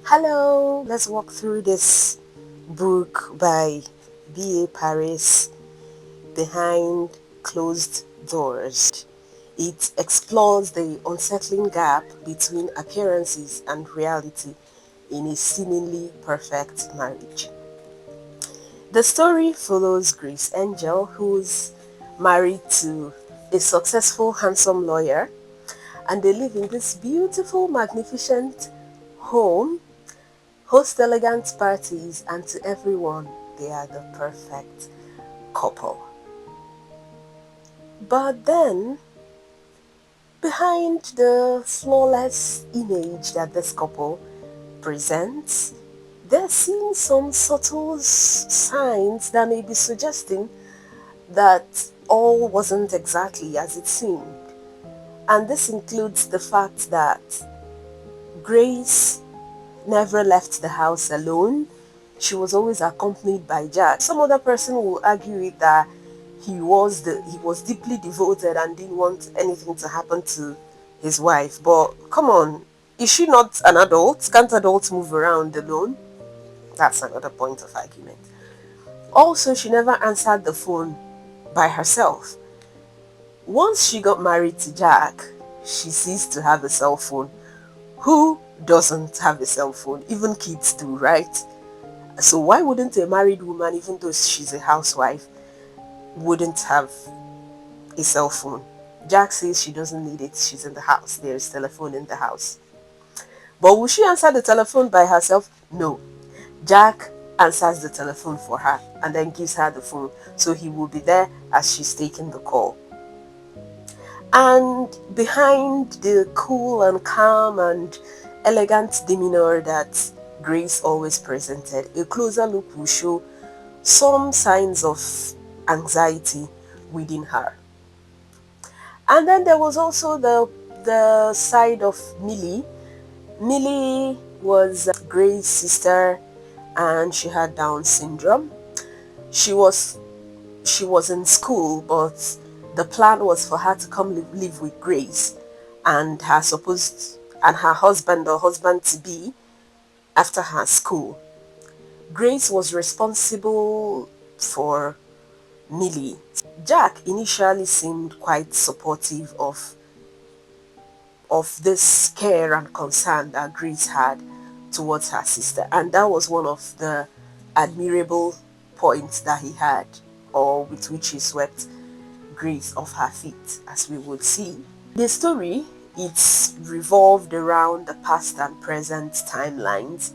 Hello, let's walk through this book by B.A. Paris, Behind Closed Doors. It explores the unsettling gap between appearances and reality in a seemingly perfect marriage. The story follows Grace Angel, who's married to a successful, handsome lawyer, and they live in this beautiful, magnificent home, host elegant parties, and to everyone, they are the perfect couple. But then, behind the flawless image that this couple presents, they're seeing some subtle signs that may be suggesting that all wasn't exactly as it seemed. And this includes the fact that Grace never left the house alone. She was always accompanied by Jack. Some other person will argue it that he was deeply devoted and didn't want anything to happen to his wife. But come on, is she not an adult? Can't adults move around alone? That's another point of argument. Also, she never answered the phone by herself. Once she got married to Jack, she ceased to have a cell phone. Who doesn't have a cell phone? Even kids do, right? So why wouldn't a married woman, even though she's a housewife, wouldn't have a cell phone? Jack says she doesn't need it. She's in the house. There is telephone in the house. But will she answer the telephone by herself? No. Jack answers the telephone for her and then gives her the phone. So he will be there as she's taking the call. And behind the cool and calm and elegant demeanor that Grace always presented, a closer look will show some signs of anxiety within her. And then there was also the side of Millie. Millie was Grace's sister and she had Down syndrome. She was she was in school, but the plan was for her to come live with Grace and her husband or husband to be after her school. Grace was responsible for Millie. Jack initially seemed quite supportive of this care and concern that Grace had towards her sister, and that was one of the admirable points that he had, or with which he swept Grace off her feet, as we would see. The story, it's revolved around the past and present timelines,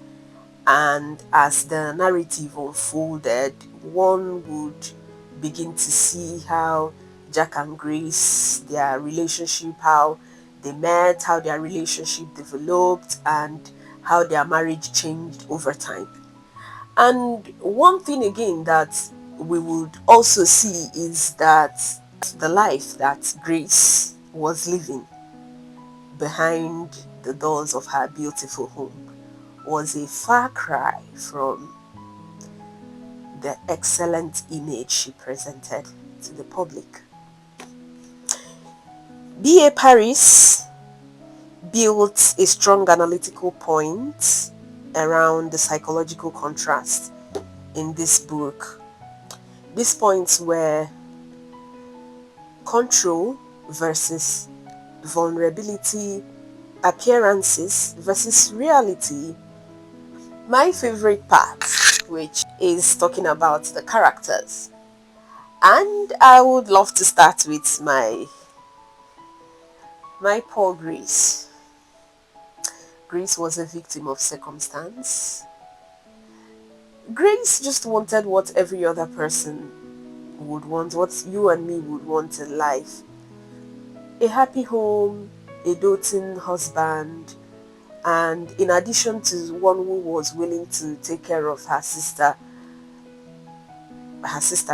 and as the narrative unfolded, one would begin to see how Jack and Grace, their relationship, how they met, how their relationship developed, and how their marriage changed over time. And one thing again that we would also see is that the life that Grace was living behind the doors of her beautiful home was a far cry from the excellent image she presented to the public. B.A. Paris built a strong analytical point around the psychological contrast in this book. These points were control versus vulnerability, appearances versus reality. My favorite part, which is talking about the characters. And I would love to start with my poor Grace. Grace was a victim of circumstance. Grace just wanted what every other person would want, what you and me would want in life. A happy home, a doting husband, and in addition to one who was willing to take care of her sister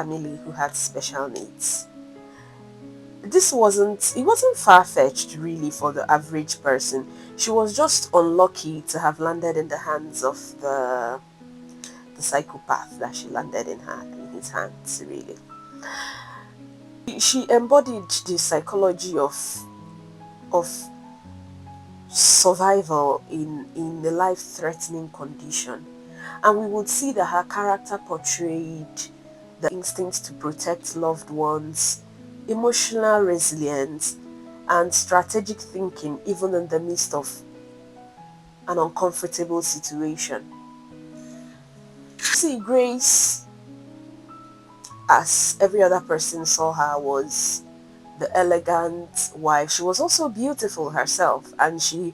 Millie, who had special needs. It wasn't far-fetched really for the average person. She was just unlucky to have landed in the hands of the psychopath that she landed in his hands, really. She embodied the psychology of survival in a life-threatening condition. And we would see that her character portrayed the instinct to protect loved ones, emotional resilience, and strategic thinking even in the midst of an uncomfortable situation. See, Grace, as every other person saw her, was the elegant wife. She was also beautiful herself, and she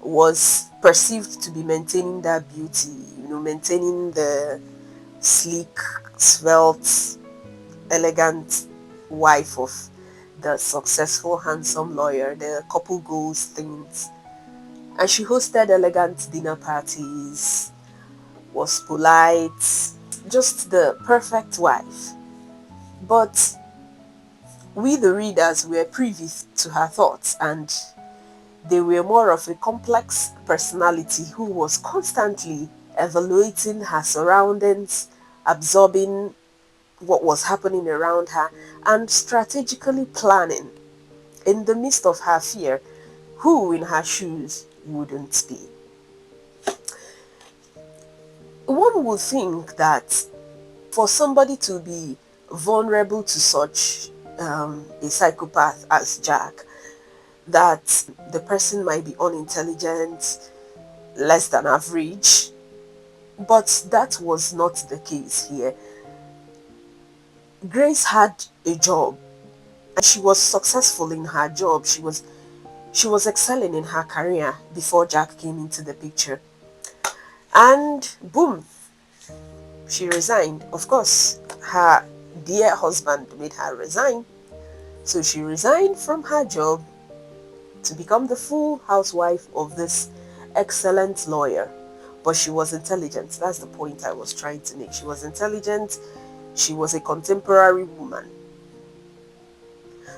was perceived to be maintaining that beauty, maintaining the sleek, svelte, elegant wife of the successful, handsome lawyer, the couple goals things. And she hosted elegant dinner parties, was polite, just the perfect wife. But we, the readers, were privy to her thoughts, and they were more of a complex personality who was constantly evaluating her surroundings, absorbing what was happening around her, and strategically planning. In the midst of her fear, who in her shoes wouldn't be? One would think that for somebody to be vulnerable to such a psychopath as Jack, that the person might be unintelligent, less than average, but that was not the case here. Grace had a job and she was successful in her job. She was excelling in her career before Jack came into the picture. And boom, she resigned. Of course, her dear husband made her resign. So she resigned from her job to become the full housewife of this excellent lawyer. But she was intelligent. That's the point I was trying to make. She was intelligent. She was a contemporary woman.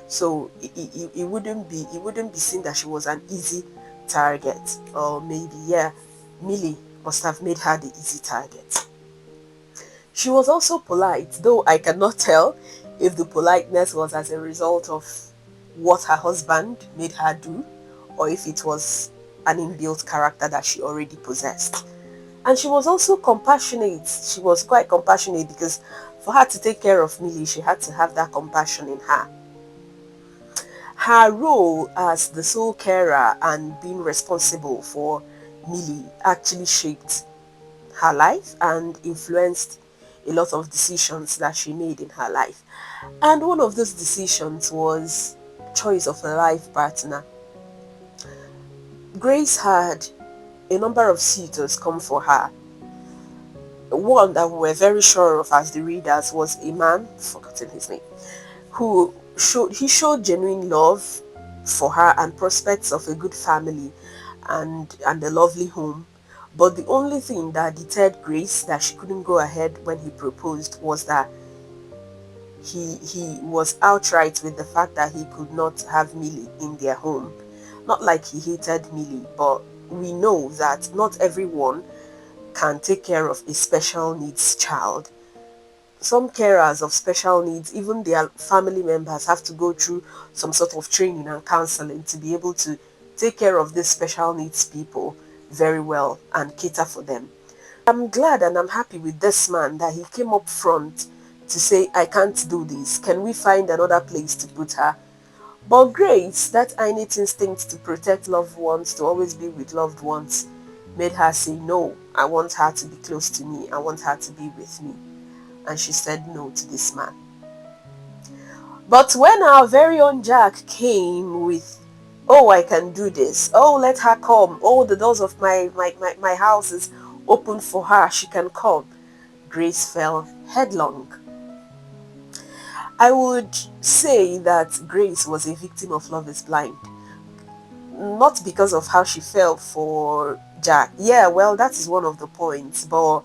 So it wouldn't be seen that she was an easy target. Or maybe, yeah, Millie must have made her the easy target. She was also polite, though I cannot tell if the politeness was as a result of what her husband made her do, or if it was an inbuilt character that she already possessed. And she was also compassionate. She was quite compassionate because for her to take care of Millie, she had to have that compassion in her. Her role as the sole carer and being responsible for Millie actually shaped her life and influenced a lot of decisions that she made in her life. And one of those decisions was choice of a life partner. Grace had a number of suitors come for her. One that we were very sure of as the readers was a man, forgotten his name, who showed genuine love for her and prospects of a good family and a lovely home. But the only thing that deterred Grace that she couldn't go ahead when he proposed was that he was outright with the fact that he could not have Millie in their home. Not like he hated Millie, but we know that not everyone can take care of a special needs child. Some carers of special needs, even their family members, have to go through some sort of training and counseling to be able to take care of these special needs people very well and cater for them. I'm glad and I'm happy with this man that he came up front to say, I can't do this. Can we find another place to put her? But Grace, that innate instinct to protect loved ones, to always be with loved ones, made her say, no, I want her to be close to me. I want her to be with me. And she said no to this man. But when our very own Jack came with, oh, I can do this. Oh, let her come. Oh, the doors of my house is open for her. She can come. Grace fell headlong. I would say that Grace was a victim of Love is Blind. Not because of how she fell for Jack. Yeah, well, that is one of the points. But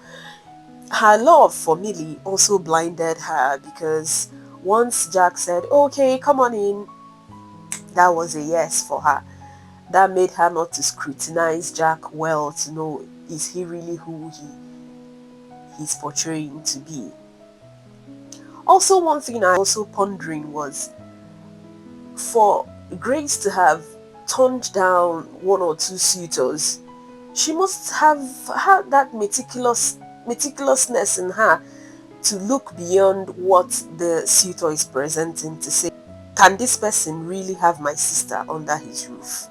her love for Millie also blinded her because once Jack said, okay, come on in, that was a yes for her. That made her not to scrutinize Jack well to know, is he really who he's portraying to be. Also, one thing I also pondering was for Grace to have turned down one or two suitors, she must have had that meticulousness in her to look beyond what the suitor is presenting to say, can this person really have my sister under his roof?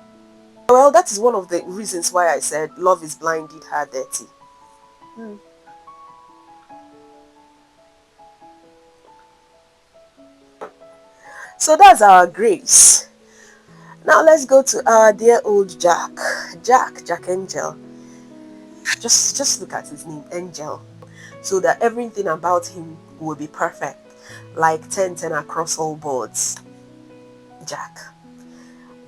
Well, that is one of the reasons why I said love is blind did her dirty. Hmm. So that's our Grace. Now let's go to our dear old Jack. Jack Angel. Just look at his name, Angel. So that everything about him will be perfect. Like 10/10 across all boards. Jack.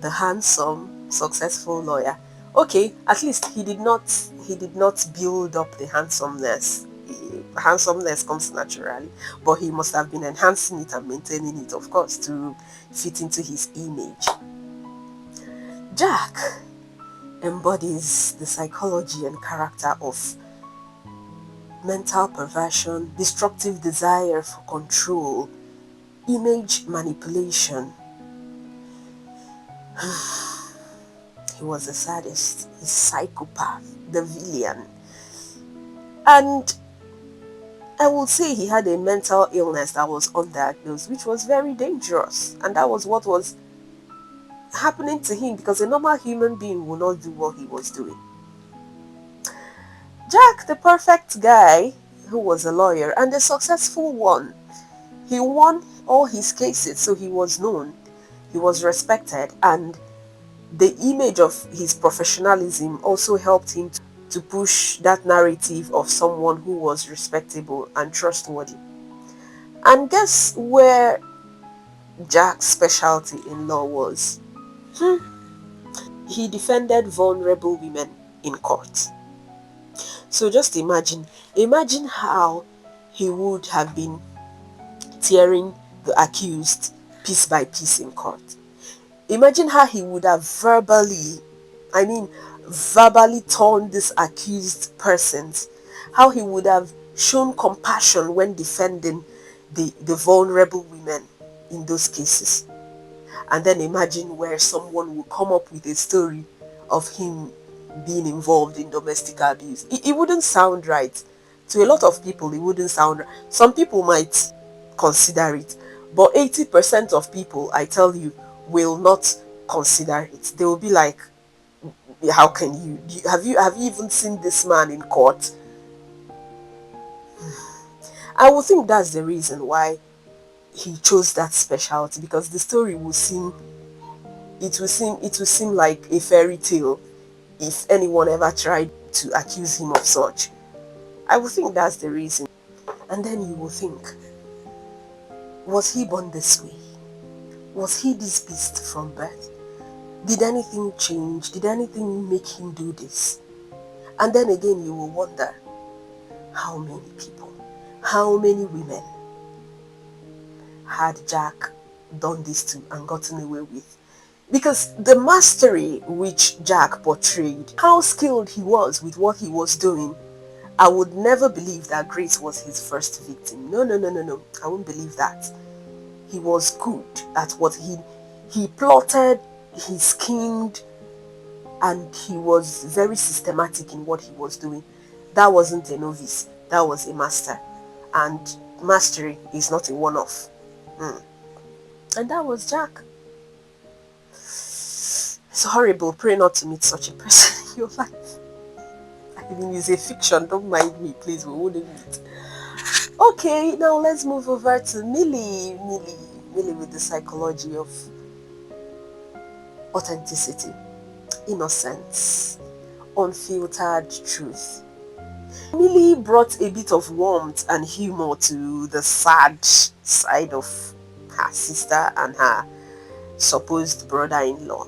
The handsome, successful lawyer. Okay, at least he did not build up the handsomeness. Handsomeness comes naturally, but he must have been enhancing it and maintaining it, of course, to fit into his image. Jack embodies the psychology and character of mental perversion, destructive desire for control, image manipulation. He was a sadist, a psychopath, the villain. And I will say he had a mental illness that was undiagnosed, which was very dangerous. And that was what was happening to him, because a normal human being will not do what he was doing. Jack, the perfect guy, who was a lawyer and a successful one, he won all his cases, so he was known, he was respected, and the image of his professionalism also helped him to push that narrative of someone who was respectable and trustworthy. And guess where Jack's specialty in law was? He defended vulnerable women in court. So just imagine how he would have been tearing the accused piece by piece in court. Imagine how he would have verbally torn these accused persons, how he would have shown compassion when defending the vulnerable women in those cases. And then imagine where someone will come up with a story of him being involved in domestic abuse. It wouldn't sound right. To a lot of people, it wouldn't sound right. Some people might consider it, but 80% of people, I tell you, will not consider it. They will be like, how can have you even seen this man in court? I would think that's the reason why he chose that specialty, because the story will seem like a fairy tale if anyone ever tried to accuse him of such. I would think that's the reason. And then you will think, was he born this way? Was he this beast from birth? Did anything change? Did anything make him do this? And then again you will wonder, how many people, how many women had Jack done this to and gotten away with? Because the mastery which Jack portrayed, how skilled he was with what he was doing, I would never believe that Grace was his first victim. No, no, no, no, no. I won't believe that. He was good at what he plotted, he schemed, and he was very systematic in what he was doing. That wasn't a novice, that was a master. And mastery is not a one-off. And that was Jack. It's horrible. Pray not to meet such a person in your life. I mean, it's a fiction. Don't mind me, please. We wouldn't meet. Okay, now let's move over to Millie. Millie with the psychology of authenticity, innocence, unfiltered truth. Millie brought a bit of warmth and humor to the sad side of her sister and her supposed brother-in-law.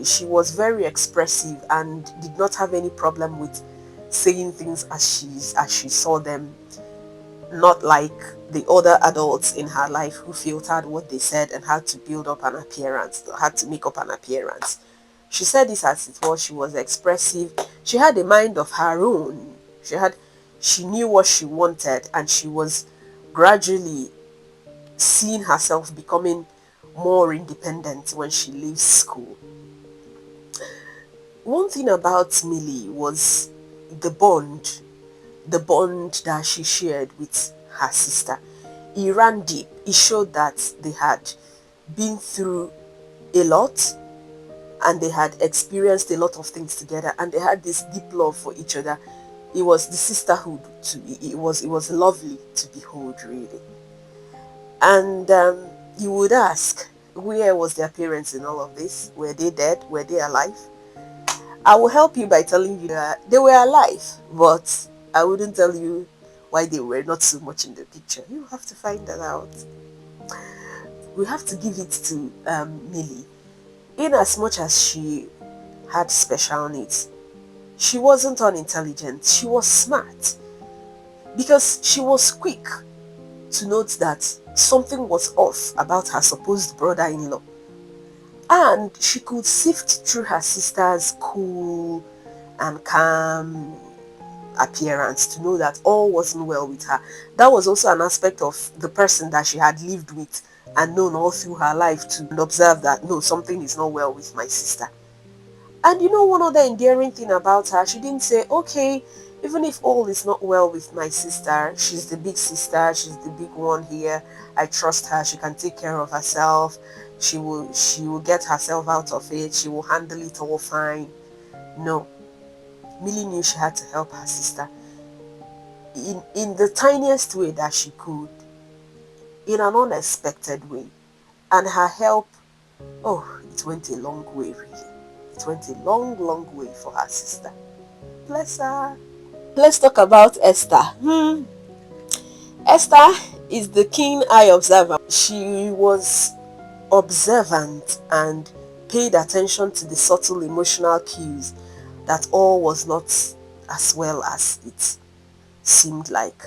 She was very expressive and did not have any problem with saying things as she saw them, not like the other adults in her life who filtered what they said and had to build up an appearance, had to make up an appearance. She said this as it was. She was expressive. She had a mind of her own. She knew what she wanted, and she was gradually seeing herself becoming more independent when she leaves school. One thing about Millie was the bond, the bond that she shared with her sister. It ran deep. It showed that they had been through a lot and they had experienced a lot of things together and they had this deep love for each other. It was the sisterhood it was lovely to behold, really. And you would ask, where was their parents in all of this? Were they dead? Were they alive? I will help you by telling you that they were alive, but I wouldn't tell you why they were not so much in the picture. You have to find that out. We have to give it to Millie. In as much as she had special needs, she wasn't unintelligent. She was smart because she was quick to note that something was off about her supposed brother-in-law. And she could sift through her sister's cool and calm appearance to know that all wasn't well with her. That was also an aspect of the person that she had lived with and known all through her life to observe that no, something is not well with my sister. And you know, one other endearing thing about her, she didn't say, okay, even if all is not well with my sister, she's the big sister, she's the big one here, I trust her, she can take care of herself, she will get herself out of it, she will handle it all fine. No. Millie knew she had to help her sister in the tiniest way that she could, in an unexpected way. And her help, oh, it went a long way, really. It went a long, long way for her sister. Bless her. Let's talk about Esther. Esther is the keen eye observer. She was observant and paid attention to the subtle emotional cues that all was not as well as it seemed like.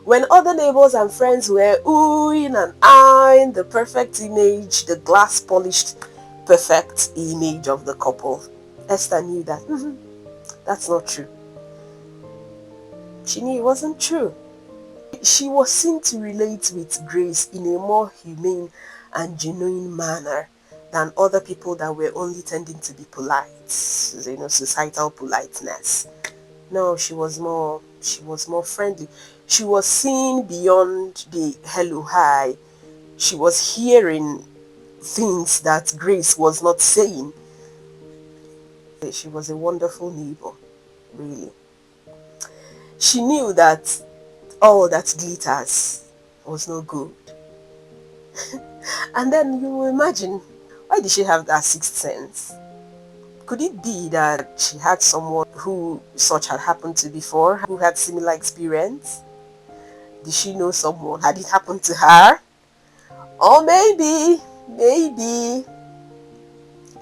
When other neighbors and friends were oohing and eyeing the perfect image, the glass polished perfect image of the couple, Esther knew that that's not true. She knew it wasn't true. She was seen to relate with Grace in a more humane and genuine manner than other people that were only tending to be polite, societal politeness. No, she was more friendly. She was seeing beyond the hello hi. She was hearing things that Grace was not saying. She was a wonderful neighbor, really. She knew that all that glitters was no good. And then you will imagine, why did she have that sixth sense? Could it be that she had someone who such had happened to before, who had similar experience? Did she know someone? Had it happened to her? Or maybe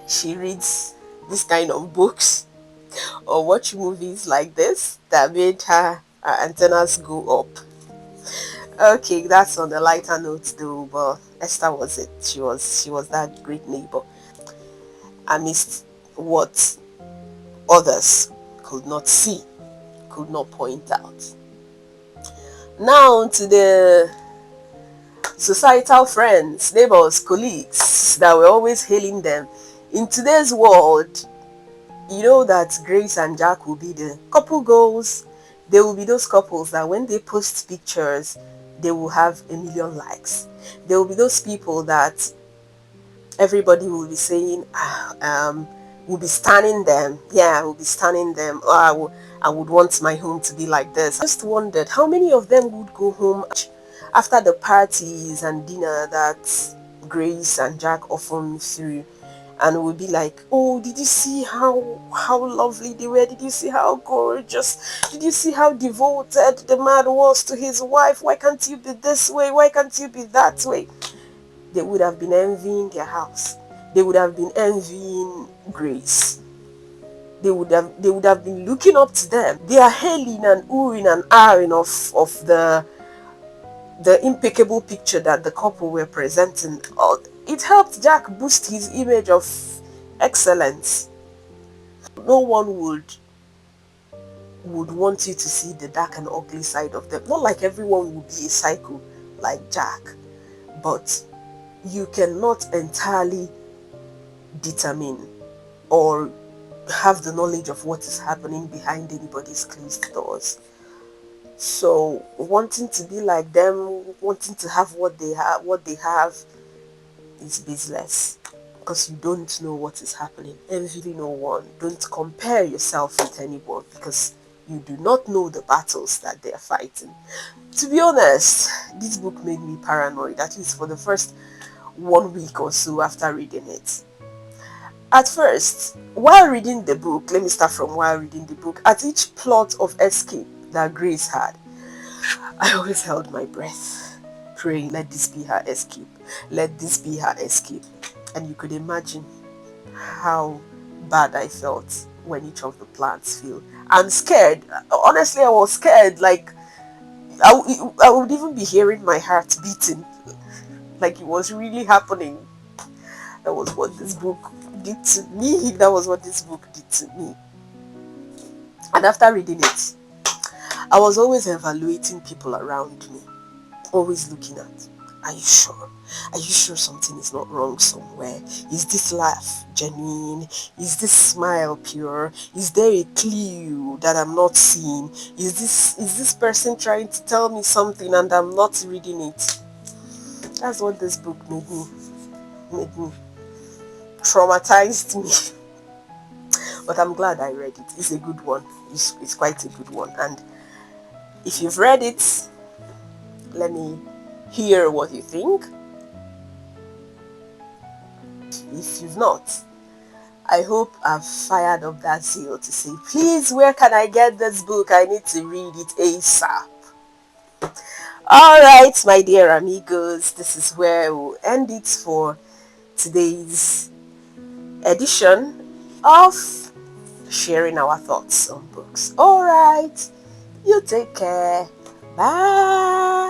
she reads this kind of books or watch movies like this that made her antennas go up. Okay, that's on the lighter note though, but Esther was it. She was that great neighbor amidst what others could not see, could not point out. Now to the societal friends, neighbors, colleagues that were always hailing them. In today's world, you know that Grace and Jack will be the couple goals. They will be those couples that when they post pictures, they will have a million likes. There will be those people that everybody will be saying, will be stunning them. Yeah, will be stunning them. Oh, I would want my home to be like this. I just wondered how many of them would go home after the parties and dinner that Grace and Jack often threw, and would be like, oh, did you see how lovely they were? Did you see how gorgeous? Did you see how devoted the man was to his wife? Why can't you be this way? Why can't you be that way? They would have been envying their house. They would have been envying Grace. They would have been looking up to them. They are hailing and oohing and ahhing of the impeccable picture that the couple were presenting. It helped Jack boost his image of excellence. No one would want you to see the dark and ugly side of them. Not like everyone would be a psycho like Jack, but you cannot entirely determine or have the knowledge of what is happening behind anybody's closed doors. So wanting to be like them, wanting to have what they have is baseless, because you don't know what is happening. Envy no one. Don't compare yourself with anyone, because you do not know the battles that they are fighting. To be honest, this book made me paranoid, at least for the first 1 week or so after reading it. At first, while reading the book, let me start from while reading the book, at each plot of escape that Grace had, I always held my breath, praying, let this be her escape. Let this be her escape. And you could imagine how bad I felt when each of the plans failed. I'm scared. Honestly, I was scared. Like, I would even be hearing my heart beating. Like it was really happening. That was what this book did to me. That was what this book did to me. And after reading it, I was always evaluating people around me. Always looking at, are you sure? Are you sure something is not wrong somewhere? Is this laugh genuine? Is this smile pure? Is there a clue that I'm not seeing? Is this person trying to tell me something and I'm not reading it? That's what this book made me traumatized me. But I'm glad I read it. It's a good one. It's quite a good one. And if you've read it, let me hear what you think. If you've not, I hope I've fired up that zeal to say, please, where can I get this book? I need to read it ASAP. Alright, my dear amigos, this is where we'll end it for today's edition of sharing our thoughts on books. Alright, you take care. Bye.